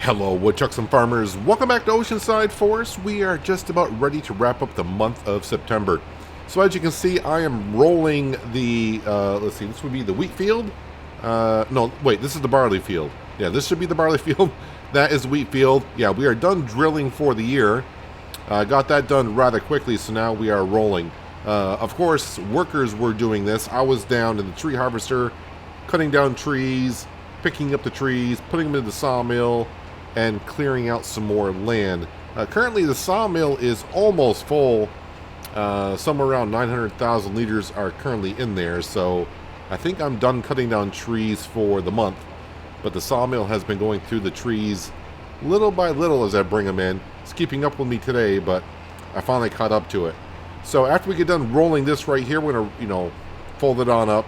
Hello, woodchucks and farmers. Welcome back to Oceanside Forest. We are just about ready to wrap up the month of September. So as you can see, I am rolling the, let's see, this would be the wheat field. No, wait, this is the barley field. Yeah, this should be the barley field. That is the wheat field. Yeah, we are done drilling for the year. Got that done rather quickly, so now we are rolling. Of course, workers were doing this. I was down in the tree harvester, cutting down trees, picking up the trees, putting them in the sawmill, and clearing out some more land. Currently, the sawmill is almost full. Somewhere around 900,000 liters are currently in there, so I think I'm done cutting down trees for the month. But the sawmill has been going through the trees little by little as I bring them in. It's keeping up with me today, but I finally caught up to it. So after we get done rolling this right here, we're going to, fold it on up,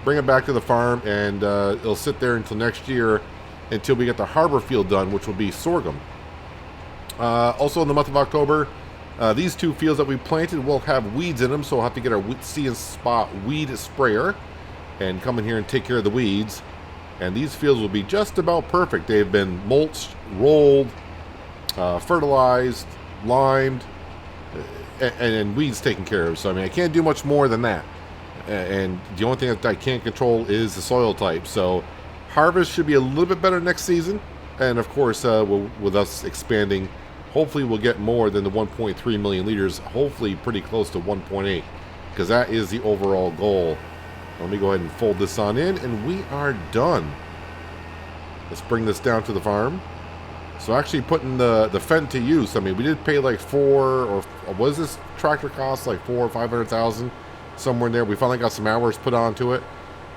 bring it back to the farm, and it'll sit there until next year until we get the harbor field done, which will be sorghum. Also in the month of October, these two fields that we planted will have weeds in them, so we'll have to get our See and Spot weed sprayer and come in here and take care of the weeds. And these fields will be just about perfect. They've been mulched, rolled, fertilized, limed, and weeds taken care of. So I mean, I can't do much more than that. And the only thing that I can't control is the soil type. So harvest should be a little bit better next season. And of course, with us expanding, hopefully we'll get more than the 1.3 million liters. Hopefully pretty close to 1.8, because that is the overall goal. Let me go ahead and fold this on in, and we are done. Let's bring this down to the farm. So actually putting the Fendt to use. I mean, we did pay like was this tractor cost like 400,000 or 500,000, somewhere in there. We finally got some hours put onto it.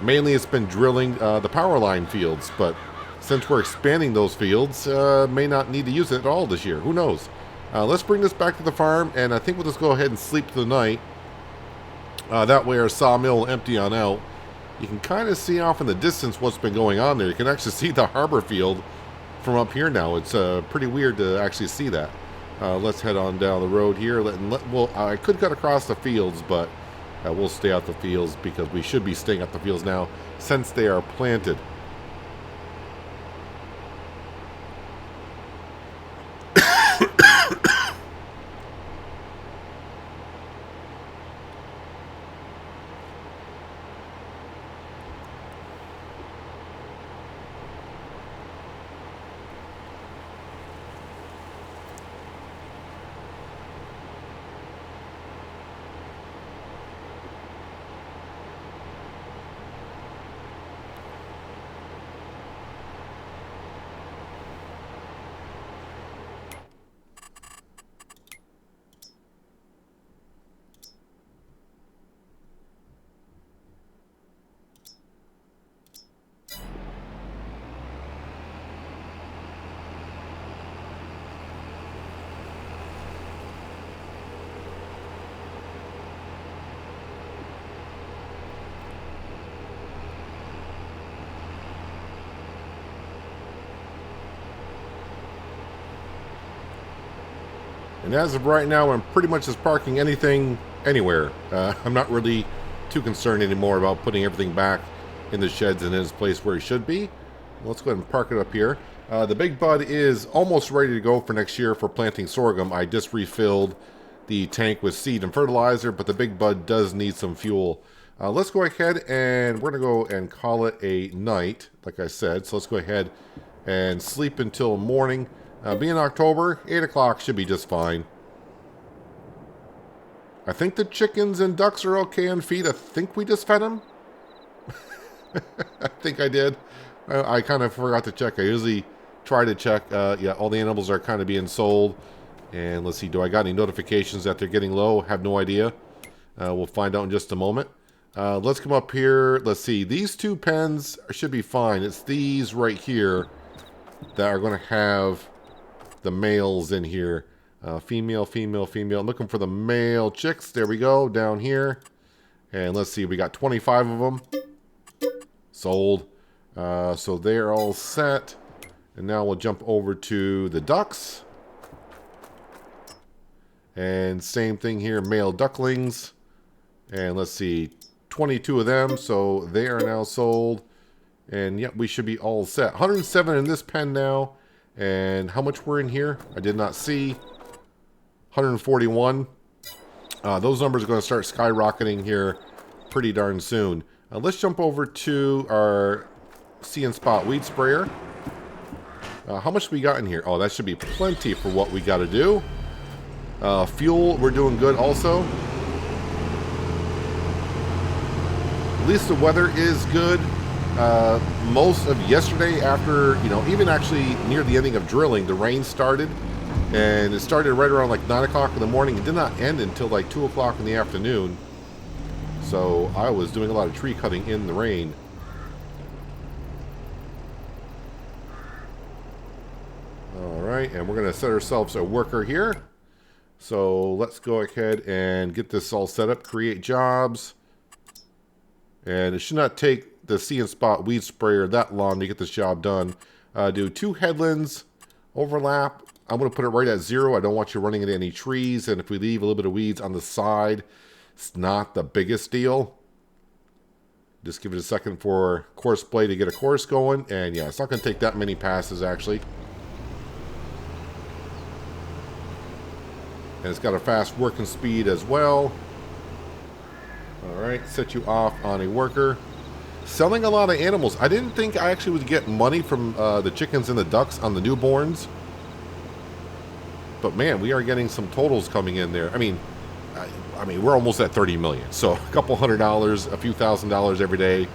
Mainly it's been drilling the power line fields, but since we're expanding those fields, may not need to use it at all this year. Who knows? Let's bring this back to the farm, and I think we'll just go ahead and sleep through the night. That way our sawmill will empty on out. You can kind of see off in the distance what's been going on there. You can actually see the harbor field from up here now. It's pretty weird to actually see that. Let's head on down the road here. Well, I could cut across the fields, but we'll stay out the fields because we should be staying at the fields now since they are planted. And as of right now, I'm pretty much just parking anything anywhere. I'm not really too concerned anymore about putting everything back in the sheds and in its place where it should be. Let's go ahead and park it up here. The big bud is almost ready to go for next year for planting sorghum. I just refilled the tank with seed and fertilizer, but the big bud does need some fuel. Let's go ahead and we're going to go and call it a night, like I said. So let's go ahead and sleep until morning. Being October, 8 o'clock should be just fine. I think the chickens and ducks are okay on feed. I think we just fed them. I think I did. I kind of forgot to check. I usually try to check. Yeah, all the animals are kind of being sold. And let's see, do I got any notifications that they're getting low? Have no idea. We'll find out in just a moment. Let's come up here. Let's see. These two pens should be fine. It's these right here that are going to have the males in here. Female, female, female. I'm looking for the male chicks. There we go, down here. And let's see, we got 25 of them. Sold. So they're all set. And now we'll jump over to the ducks. And same thing here, male ducklings. And let's see, 22 of them, so they are now sold. And yep, we should be all set. 107 in this pen now. And how much we're in here? I did not see. 141. Those numbers are going to start skyrocketing here pretty darn soon. Let's jump over to our See and Spot weed sprayer. How much we got in here? Oh, that should be plenty for what we got to do. Fuel, we're doing good also. At least the weather is good. Most of yesterday, after, even actually near the ending of drilling, the rain started. And it started right around like 9 o'clock in the morning. It did not end until like 2 o'clock in the afternoon. So I was doing a lot of tree cutting in the rain. Alright, and we're going to set ourselves a worker here. So let's go ahead and get this all set up. Create jobs. And it should not take the See and Spot weed sprayer that long to get this job done. Do 2 headlands, overlap. I'm going to put it right at 0. I don't want you running into any trees. And if we leave a little bit of weeds on the side, it's not the biggest deal. Just give it a second for course play to get a course going. And yeah, it's not going to take that many passes actually. And it's got a fast working speed as well. Alright, set you off on a worker. Selling a lot of animals. I didn't think I actually would get money from the chickens and the ducks on the newborns. But man, we are getting some totals coming in there. I mean, we're almost at 30 million. So a couple $100, a few $1,000s every day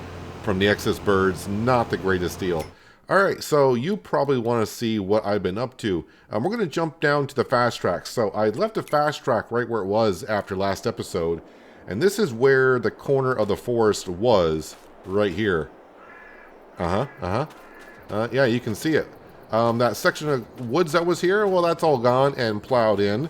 from the excess birds. Not the greatest deal. All right, so you probably want to see what I've been up to. We're going to jump down to the fast track. So I left the fast track right where it was after last episode. And this is where the corner of the forest was, right here. Yeah, you can see it. That section of woods that was here, well, that's all gone and plowed in.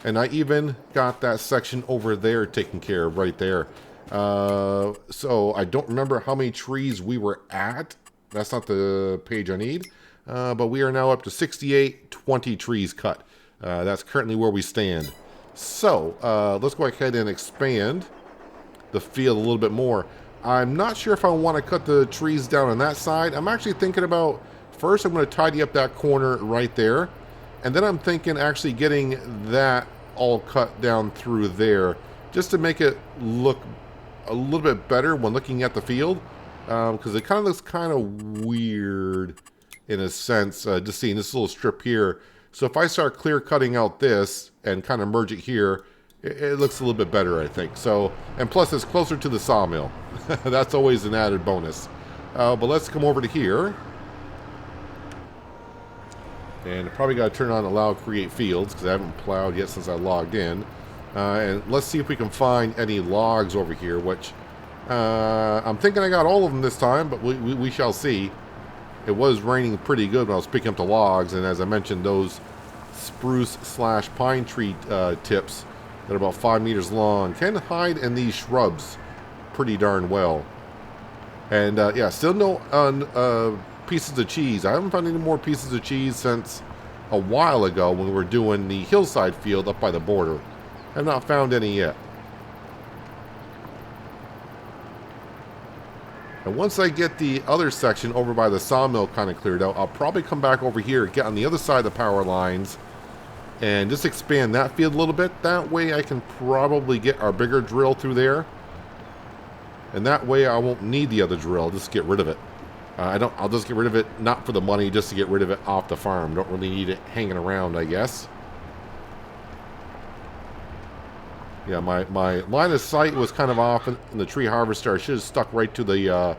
And I even got that section over there taken care of right there. So I don't remember how many trees we were at. That's not the page I need. But we are now up to 68, 20 trees cut. That's currently where we stand. So let's go ahead and expand the field a little bit more. I'm not sure if I want to cut the trees down on that side. I'm actually thinking about, first I'm going to tidy up that corner right there. And then I'm thinking actually getting that all cut down through there, just to make it look a little bit better when looking at the field. Because it kind of looks kind of weird in a sense, just seeing this little strip here. So if I start clear cutting out this and kind of merge it here, it looks a little bit better, I think. So, and plus it's closer to the sawmill. That's always an added bonus. But let's come over to here. And I probably got to turn on Allow Create Fields because I haven't plowed yet since I logged in. And let's see if we can find any logs over here, which I'm thinking I got all of them this time, but we shall see. It was raining pretty good when I was picking up the logs, and as I mentioned, those spruce/pine tree tips that are about 5 meters long can hide in these shrubs pretty darn well. And yeah, still no pieces of cheese. I haven't found any more pieces of cheese since a while ago when we were doing the hillside field up by the border. I've not found any yet. And once I get the other section over by the sawmill kind of cleared out, I'll probably come back over here, get on the other side of the power lines, and just expand that field a little bit. That way I can probably get our bigger drill through there. And that way I won't need the other drill, I'll just get rid of it. I'll just get rid of it, not for the money, just to get rid of it off the farm. Don't really need it hanging around, I guess. Yeah, my line of sight was kind of off in the tree harvester. I should have stuck right to the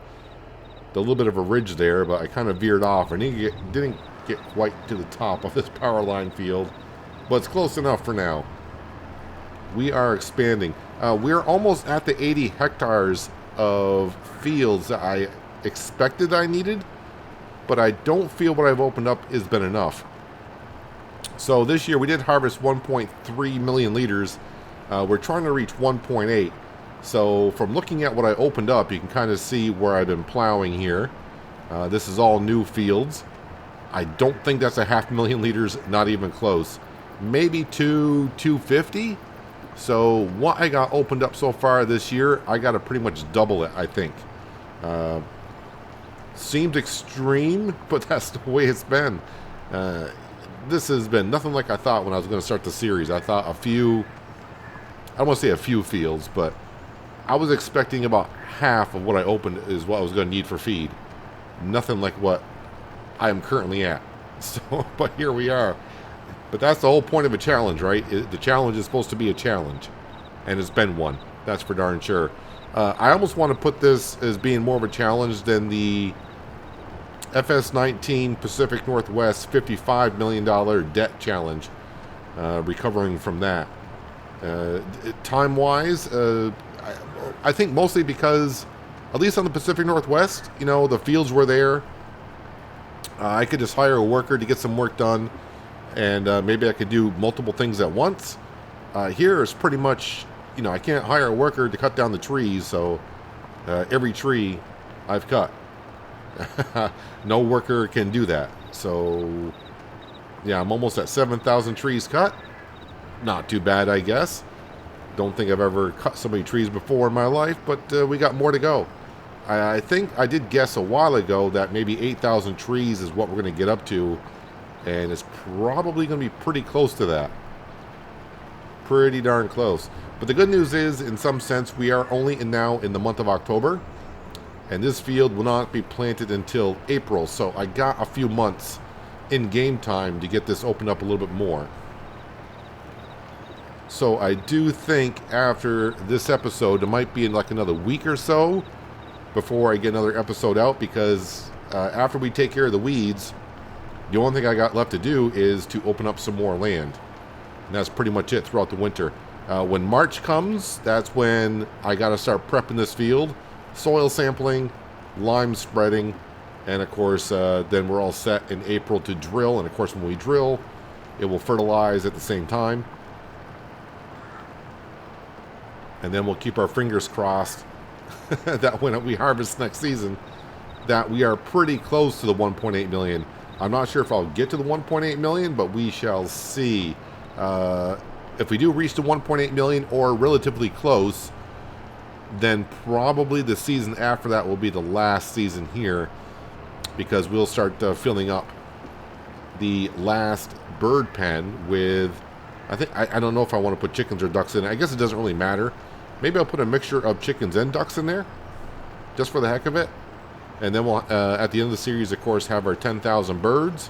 little bit of a ridge there, but I kind of veered off. I didn't get quite to the top of this power line field, but it's close enough for now. We are expanding. We're almost at the 80 hectares of fields that I expected I needed, but I don't feel what I've opened up has been enough. So this year we did harvest 1.3 million liters. We're trying to reach 1.8. So from looking at what I opened up, you can kind of see where I've been plowing here. This is all new fields. I don't think that's a 500,000 liters, not even close. Maybe 250. So what I got opened up so far this year, I got to pretty much double it, I think. Seems extreme, but that's the way it's been. Uh, this has been nothing like I thought when I was going to start the series. I thought a few, I don't want to say a few fields, but I was expecting about half of what I opened is what I was going to need for feed. Nothing like what I am currently at. So, but here we are. But that's the whole point of a challenge, right? The challenge is supposed to be a challenge. And it's been one. That's for darn sure. I almost want to put this as being more of a challenge than the FS19 Pacific Northwest $55 million debt challenge. Recovering from that. Time-wise, I think mostly because, at least on the Pacific Northwest, you know, the fields were there. I could just hire a worker to get some work done, and maybe I could do multiple things at once. Here is pretty much, you know, I can't hire a worker to cut down the trees, so every tree I've cut. No worker can do that. So, yeah, I'm almost at 7,000 trees cut. Not too bad, I guess. Don't think I've ever cut so many trees before in my life, but we got more to go. I think I did guess a while ago that maybe 8,000 trees is what we're going to get up to, and it's probably going to be pretty close to that. Pretty darn close. But the good news is, in some sense, we are only now in the month of October, and this field will not be planted until April, so I got a few months in game time to get this opened up a little bit more. So I do think after this episode, it might be in like another week or so before I get another episode out, because after we take care of the weeds, the only thing I got left to do is to open up some more land. And that's pretty much it throughout the winter. When March comes, that's when I got to start prepping this field, soil sampling, lime spreading, and of course then we're all set in April to drill. And of course when we drill, it will fertilize at the same time. And then we'll keep our fingers crossed that when we harvest next season, that we are pretty close to the 1.8 million. I'm not sure if I'll get to the 1.8 million, but we shall see. If we do reach the 1.8 million or relatively close, then probably the season after that will be the last season here, because we'll start filling up the last bird pen with, I don't know if I want to put chickens or ducks in it. I guess it doesn't really matter. Maybe I'll put a mixture of chickens and ducks in there, just for the heck of it. And then we'll, at the end of the series, of course, have our 10,000 birds.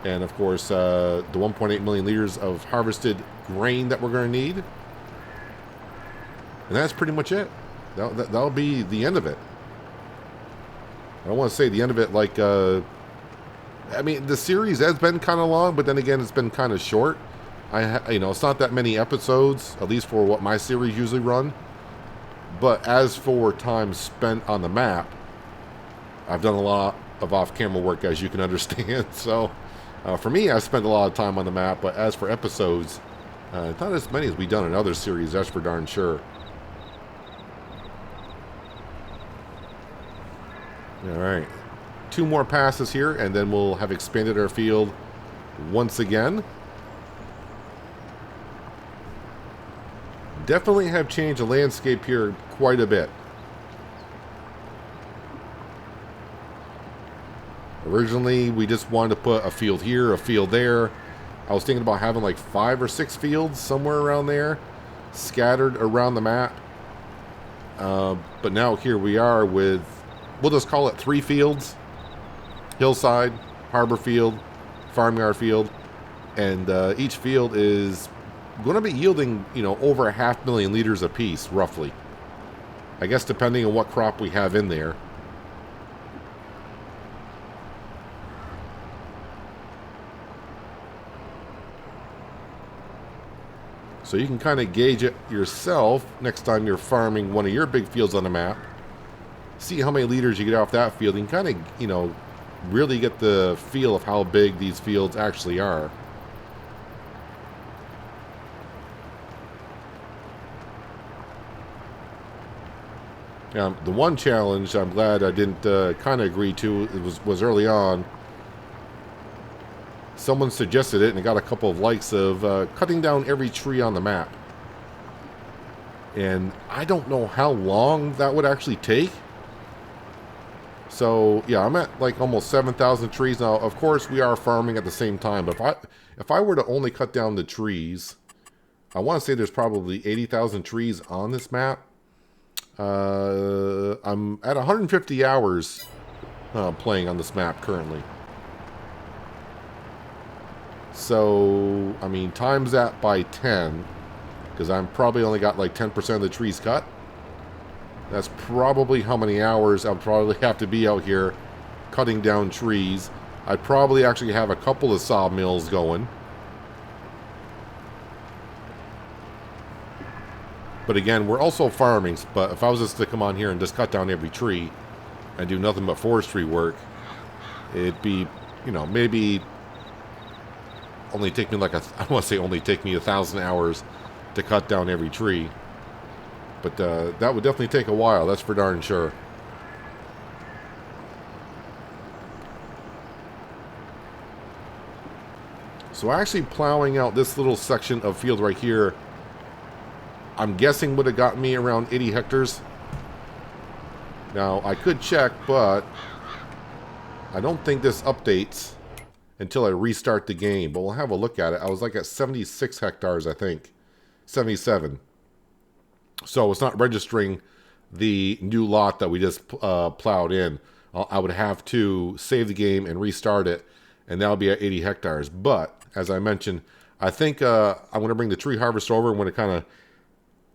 And, of course, the 1.8 million liters of harvested grain that we're going to need. And that's pretty much it. That'll be the end of it. I don't want to say the end of it like... I mean, the series has been kind of long, but then again, it's been kind of short. It's not that many episodes, at least for what my series usually run. But as for time spent on the map, I've done a lot of off-camera work, as you can understand. So, for me, I spent a lot of time on the map. But as for episodes, not as many as we've done in other series, that's for darn sure. All right. 2 more passes here, and then we'll have expanded our field once again. Definitely have changed the landscape here quite a bit. Originally, we just wanted to put a field here, a field there. I was thinking about having like 5 or 6 fields somewhere around there, scattered around the map. But now here we are with, we'll just call it 3 fields. Hillside, Harbor Field, Farmyard Field, and each field is going to be yielding, over 500,000 liters apiece, roughly. I guess depending on what crop we have in there. So you can kind of gauge it yourself next time you're farming one of your big fields on the map. See how many liters you get off that field. You can kind of, really get the feel of how big these fields actually are. The one challenge I'm glad I didn't kind of agree to, it was early on. Someone suggested it and it got a couple of likes of cutting down every tree on the map. And I don't know how long that would actually take. So yeah, I'm at like almost 7,000 trees now. Of course, we are farming at the same time. But if I were to only cut down the trees, I want to say there's probably 80,000 trees on this map. I'm at 150 hours playing on this map currently. So, I mean, times that by 10, because I'm probably only got like 10% of the trees cut. That's probably how many hours I'll probably have to be out here cutting down trees. I'd probably actually have a couple of sawmills going. But again, we're also farming, but if I was just to come on here and just cut down every tree and do nothing but forestry work, it'd be, you know, maybe only take me like I want to say only take me 1,000 hours to cut down every tree. But that would definitely take a while, that's for darn sure. So actually plowing out this little section of field right here, I'm guessing would have gotten me around 80 hectares. Now, I could check, but I don't think this updates until I restart the game. But we'll have a look at it. I was like at 76 hectares, I think. 77. So it's not registering the new lot that we just plowed in. I would have to save the game and restart it, and that'll be at 80 hectares. But, as I mentioned, I think I'm going to bring the tree harvester over. I'm going to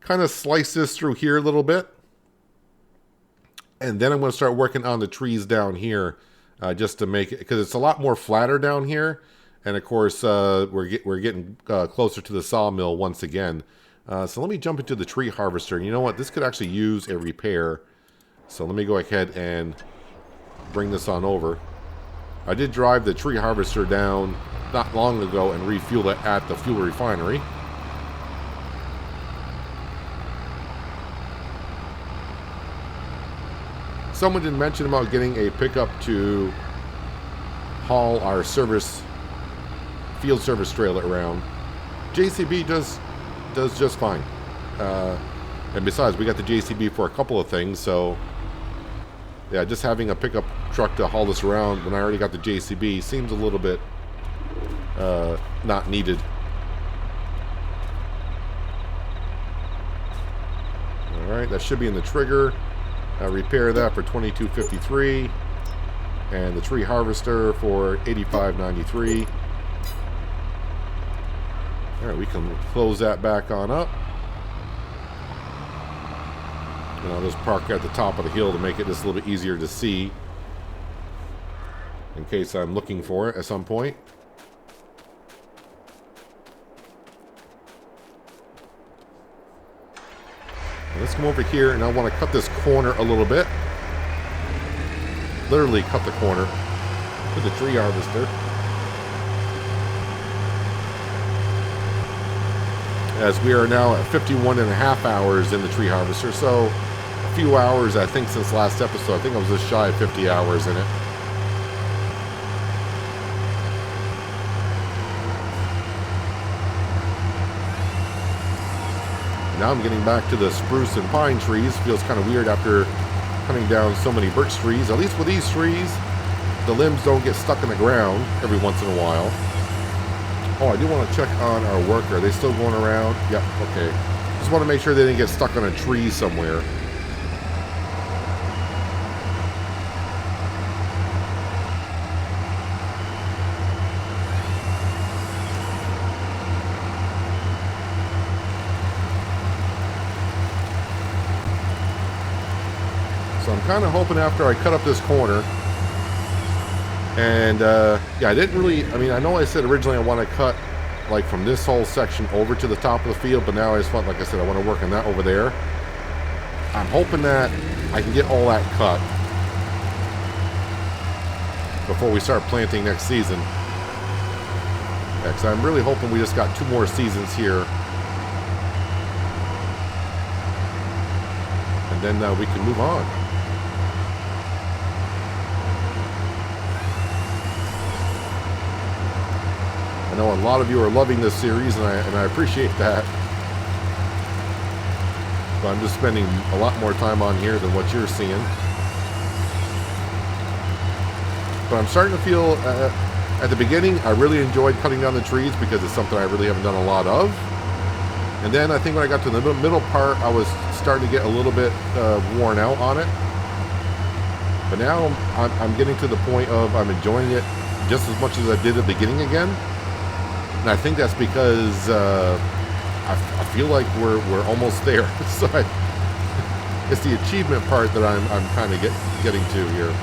kind of slice this through here a little bit. And then I'm going to start working on the trees down here just to make it, because it's a lot more flatter down here. And of course, we're getting closer to the sawmill once again. So let me jump into the tree harvester. You know what? This could actually use a repair. So let me go ahead and bring this on over. I did drive the tree harvester down not long ago and refuel it at the fuel refinery. Someone did mention about getting a pickup to haul our field service trailer around. JCB does just fine. And besides, we got the JCB for a couple of things, so yeah, just having a pickup truck to haul this around when I already got the JCB seems a little bit not needed. Alright, that should be in the trigger. Repair that for $22.53, and the tree harvester for $85.93. All right, we can close that back on up, and I'll just park at the top of the hill to make it just a little bit easier to see in case I'm looking for it at some point. Let's come over here, and I want to cut this corner a little bit. Literally cut the corner with the tree harvester. As we are now at 51.5 hours in the tree harvester, so a few hours, I think, since last episode. I think I was just shy of 50 hours in it. Now I'm getting back to the spruce and pine trees. Feels kind of weird after cutting down so many birch trees. At least with these trees, the limbs don't get stuck in the ground every once in a while. Oh, I do want to check on our worker. Are they still going around? Yep, okay. Just want to make sure they didn't get stuck on a tree somewhere. So I'm kind of hoping after I cut up this corner, and yeah, I didn't really, I mean, I know I said originally I want to cut like from this whole section over to the top of the field, but now I just want, like I said, I want to work on that over there. I'm hoping that I can get all that cut before we start planting next season. Yeah, 'cause I'm really hoping we just got 2 more seasons here, and then we can move on. I know a lot of you are loving this series, and I appreciate that. But I'm just spending a lot more time on here than what you're seeing. But I'm starting to feel, at the beginning, I really enjoyed cutting down the trees because it's something I really haven't done a lot of. And then I think when I got to the middle part, I was starting to get a little bit worn out on it. But now I'm getting to the point of I'm enjoying it just as much as I did at the beginning again. And I think that's because I feel like we're almost there. So it's the achievement part that I'm kind of getting to here.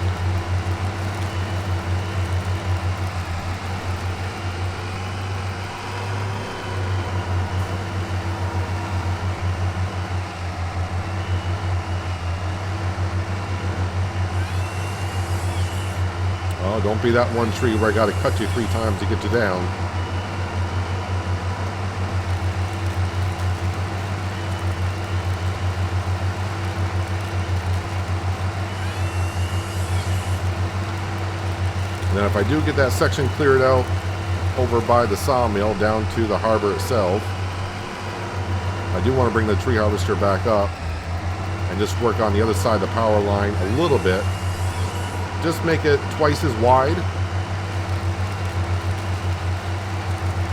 Oh, don't be that one tree where I got to cut you 3 times to get you down. And then if I do get that section cleared out over by the sawmill down to the harbor itself, I do want to bring the tree harvester back up and just work on the other side of the power line a little bit. Just make it twice as wide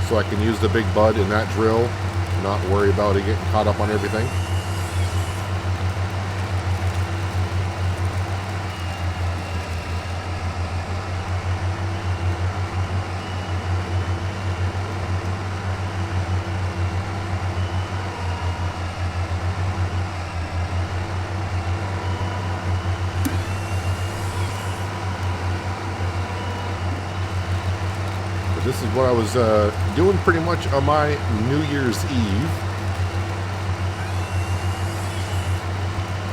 so I can use the big bud in that drill, not worry about it getting caught up on everything. This is what I was doing pretty much on my New Year's Eve.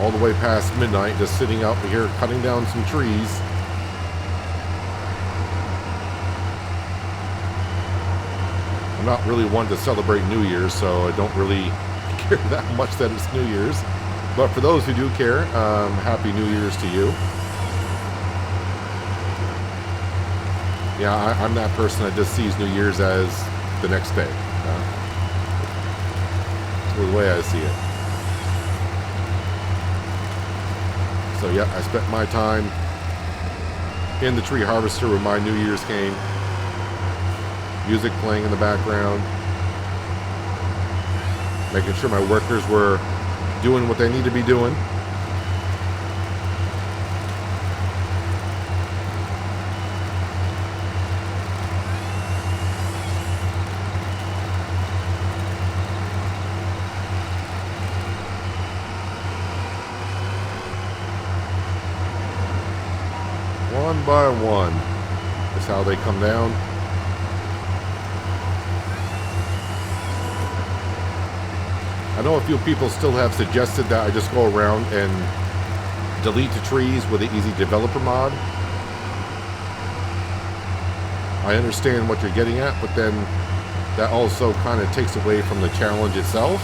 All the way past midnight, just sitting out here cutting down some trees. I'm not really one to celebrate New Year's, so I don't really care that much that it's New Year's. But for those who do care, Happy New Year's to you. Yeah, I'm that person that just sees New Year's as the next day. That's the way I see it. So yeah, I spent my time in the tree harvester when my New Year's came. Music playing in the background. Making sure my workers were doing what they need to be doing. One by one. That's how they come down. I know a few people still have suggested that I just go around and delete the trees with the Easy Developer mod. I understand what you're getting at, but then that also kind of takes away from the challenge itself.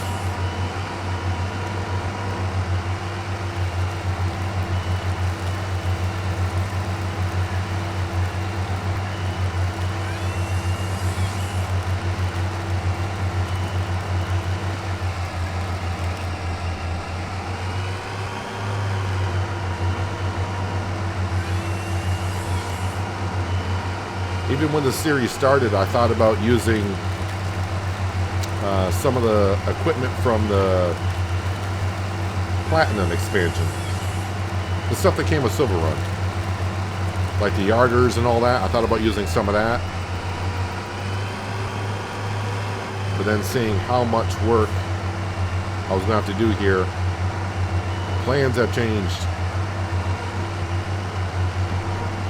Even when the series started, I thought about using some of the equipment from the Platinum expansion. The stuff that came with Silver Run. Like the yarders and all that. I thought about using some of that. But then seeing how much work I was going to have to do here, plans have changed.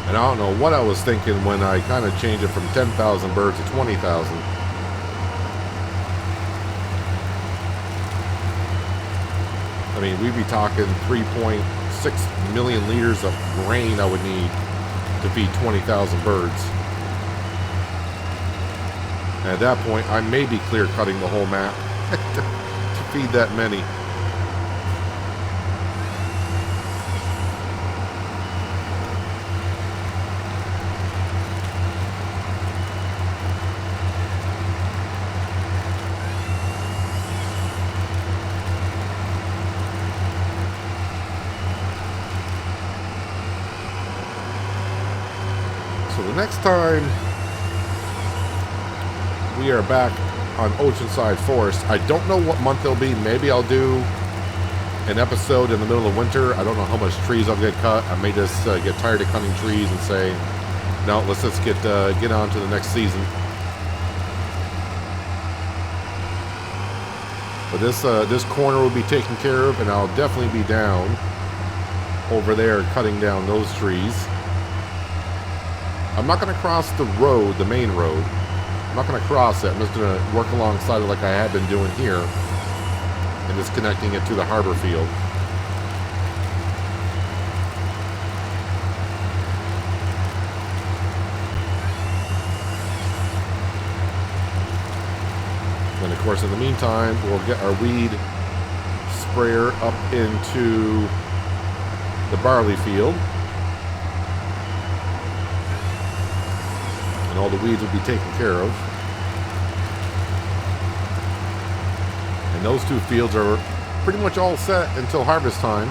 And I don't know what I was thinking when I kind of changed it from 10,000 birds to 20,000. I mean, we'd be talking 3.6 million liters of grain I would need to feed 20,000 birds. And at that point, I may be clear cutting the whole map to feed that many. So the next time we are back on Oceanside Forest, I don't know what month it'll be. Maybe I'll do an episode in the middle of winter. I don't know how much trees I'll get cut. I may just get tired of cutting trees and say, no, let's just get on to the next season. But this corner will be taken care of, and I'll definitely be down over there cutting down those trees. I'm not going to cross the road, the main road. I'm not going to cross it. I'm just going to work alongside it like I have been doing here, and just connecting it to the harbor field. And of course, in the meantime, we'll get our weed sprayer up into the barley field. And all the weeds will be taken care of. And those two fields are pretty much all set until harvest time.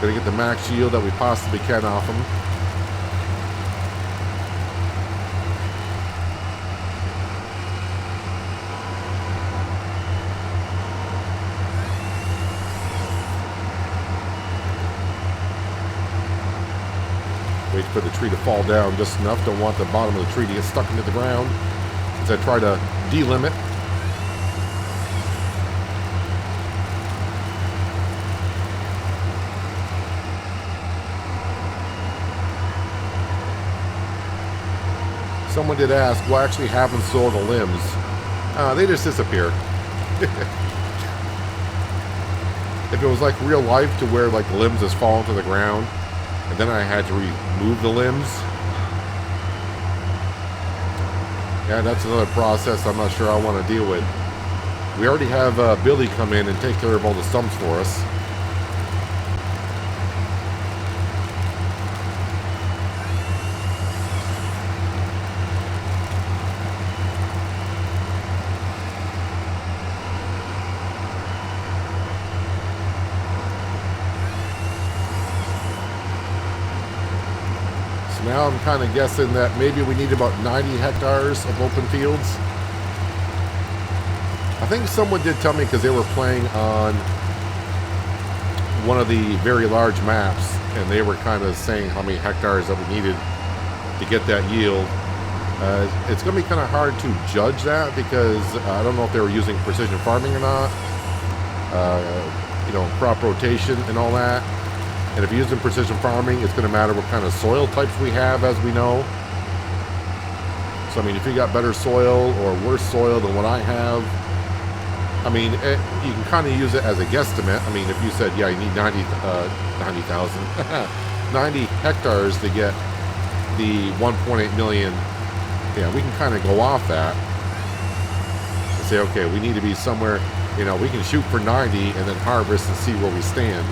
Gonna get the max yield that we possibly can off them. Wait for the tree to fall down just enough. Don't want the bottom of the tree to get stuck into the ground as I try to delimit. Someone did ask, what actually happens to all the limbs? They just disappear. If it was like real life to where like the limbs just fall into the ground, and then I had to remove the limbs. Yeah, that's another process I'm not sure I want to deal with. We already have Billy come in and take care of all the stumps for us. Now I'm kind of guessing that maybe we need about 90 hectares of open fields. I think someone did tell me, because they were playing on one of the very large maps, and they were kind of saying how many hectares that we needed to get that yield. It's going to be kind of hard to judge that, because I don't know if they were using precision farming or not. You know, crop rotation and all that. And if you're using precision farming, it's going to matter what kind of soil types we have, as we know. So, I mean, if you got better soil or worse soil than what I have, I mean, you can kind of use it as a guesstimate. I mean, if you said, yeah, you need 90 hectares to get the 1.8 million, yeah, we can kind of go off that and say, okay, we need to be somewhere, you know, we can shoot for 90 and then harvest and see where we stand.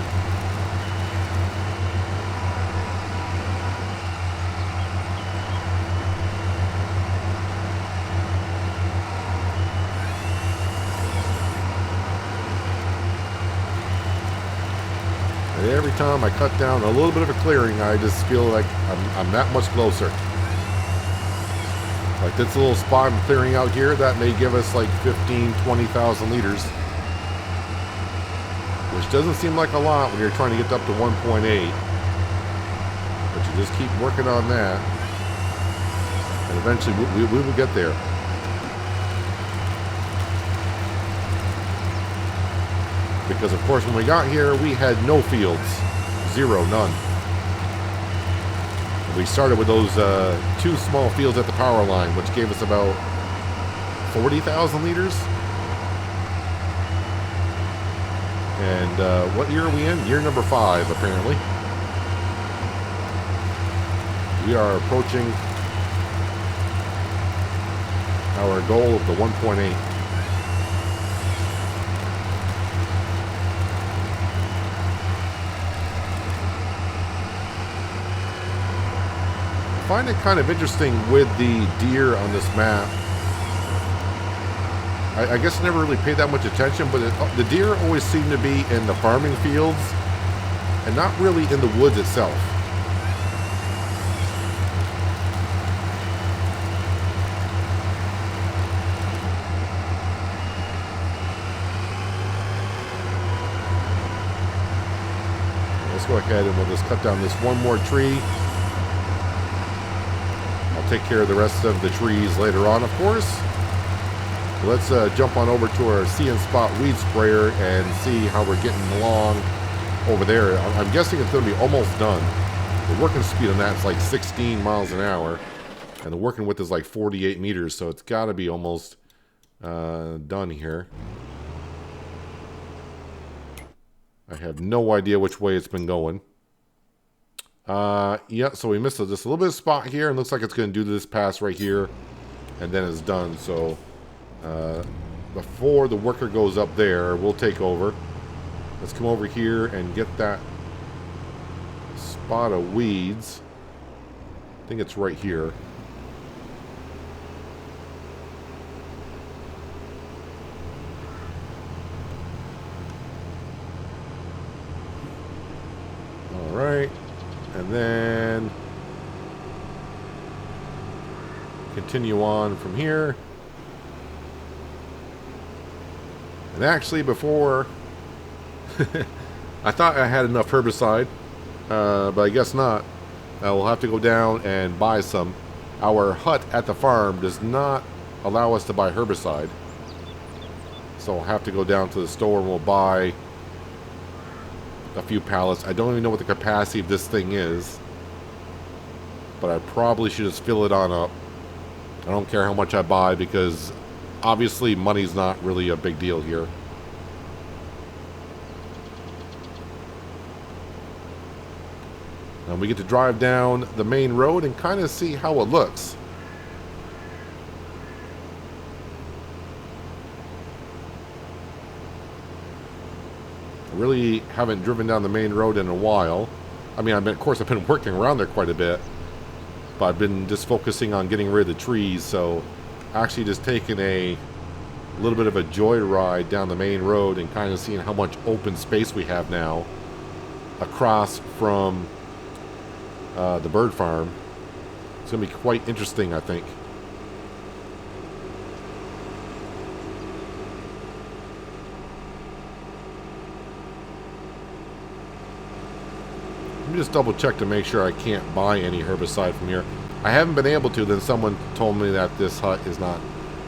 Every time I cut down a little bit of a clearing, I just feel like I'm that much closer. Like this little spot I'm clearing out here, that may give us like 20,000 liters. Which doesn't seem like a lot when you're trying to get up to 1.8. But you just keep working on that. And eventually we will get there. Because, of course, when we got here, we had no fields. Zero, none. And we started with those two small fields at the power line, which gave us about 40,000 liters. And what year are we in? Year number 5, apparently. We are approaching our goal of the 1.8. I find it kind of interesting with the deer on this map. I guess I never really paid that much attention, but the deer always seem to be in the farming fields and not really in the woods itself. Let's go ahead and we'll just cut down this one more tree. I'll take care of the rest of the trees later on, of course. Let's jump on over to our See and Spot weed sprayer and see how we're getting along over there. I'm guessing it's going to be almost done. The working speed on that is like 16 miles an hour, and the working width is like 48 meters, so it's got to be almost done here. I have no idea which way it's been going. Yeah, so we missed just a little bit of spot here, and looks like it's going to do this pass right here, and then it's done. So before the worker goes up there, we'll take over. Let's come over here and get that spot of weeds. I think it's right here. All right, and then continue on from here. And actually, before I thought I had enough herbicide, but I guess not. We'll have to go down and buy some. Our hut at the farm does not allow us to buy herbicide, so I'll have to go down to the store and we'll buy a few pallets. I don't even know what the capacity of this thing is, but I probably should just fill it on up. I don't care how much I buy, because obviously money's not really a big deal here. And we get to drive down the main road and kind of see how it looks. I really haven't driven down the main road in a while. I mean, of course, I've been working around there quite a bit, but I've been just focusing on getting rid of the trees. So actually just taking a little bit of a joyride down the main road and kind of seeing how much open space we have now across from the bird farm. It's going to be quite interesting, I think. Let me just double check to make sure I can't buy any herbicide from here. I haven't been able to. Then someone told me that this hut is not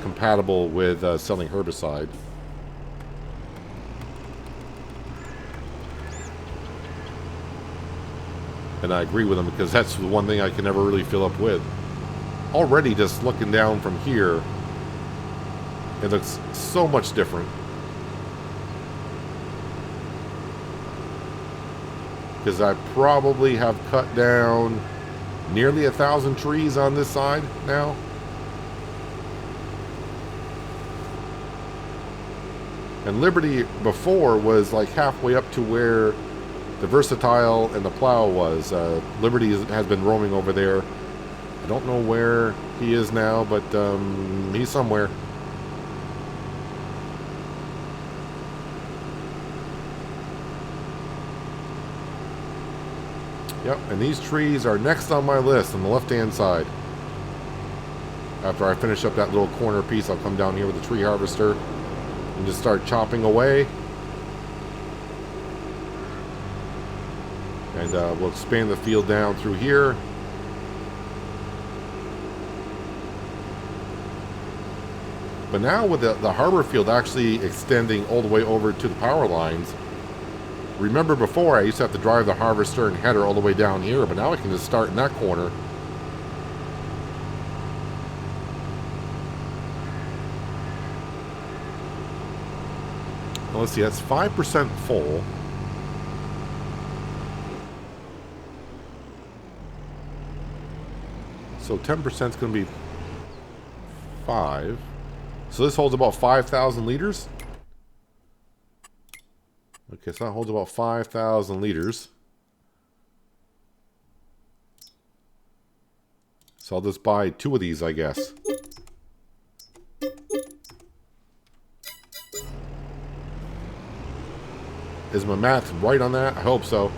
compatible with selling herbicide. And I agree with them, because that's the one thing I can never really fill up with. Already just looking down from here, it looks so much different. Because I probably have cut down nearly 1,000 trees on this side now. And Liberty before was like halfway up to where the Versatile and the Plow was. Liberty has been roaming over there. I don't know where he is now, but he's somewhere. Yep, and these trees are next on my list on the left-hand side. After I finish up that little corner piece, I'll come down here with the tree harvester and just start chopping away. And we'll expand the field down through here. But now with the harbor field actually extending all the way over to the power lines, remember before I used to have to drive the harvester and header all the way down here, but now I can just start in that corner. Well, let's see, that's 5% full. So 10% is going to be 5. So this holds about 5,000 liters. Okay, so that holds about 5,000 liters. So I'll just buy 2 of these, I guess. Is my math right on that? I hope so.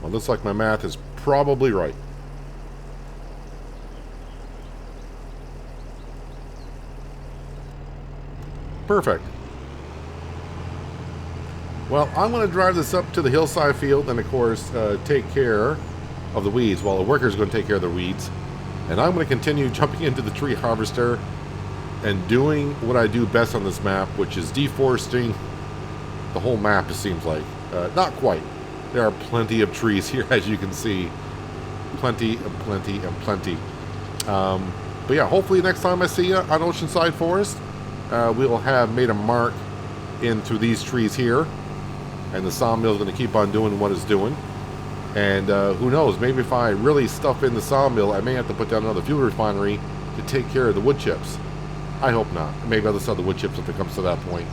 Well, looks like my math is probably right. Perfect. Well, I'm going to drive this up to the hillside field and, of course, take care of the weeds. Well, the worker's going to take care of the weeds. And I'm going to continue jumping into the tree harvester and doing what I do best on this map, which is deforesting the whole map, it seems like. Not quite. There are plenty of trees here, as you can see. Plenty and plenty and plenty. But yeah, hopefully next time I see you on Oceanside Forest, we'll have made a mark in through these trees here. And the sawmill is going to keep on doing what it's doing. And who knows, maybe if I really stuff in the sawmill, I may have to put down another fuel refinery to take care of the wood chips. I hope not. Maybe I'll just sell the wood chips if it comes to that point.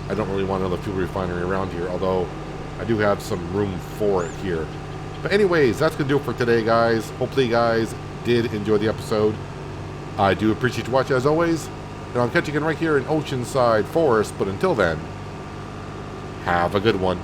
I don't really want another fuel refinery around here, although I do have some room for it here. But anyways, that's going to do it for today, guys. Hopefully you guys did enjoy the episode. I do appreciate you watching as always. And I'll catch you again right here in Oceanside Forest. But until then, have a good one.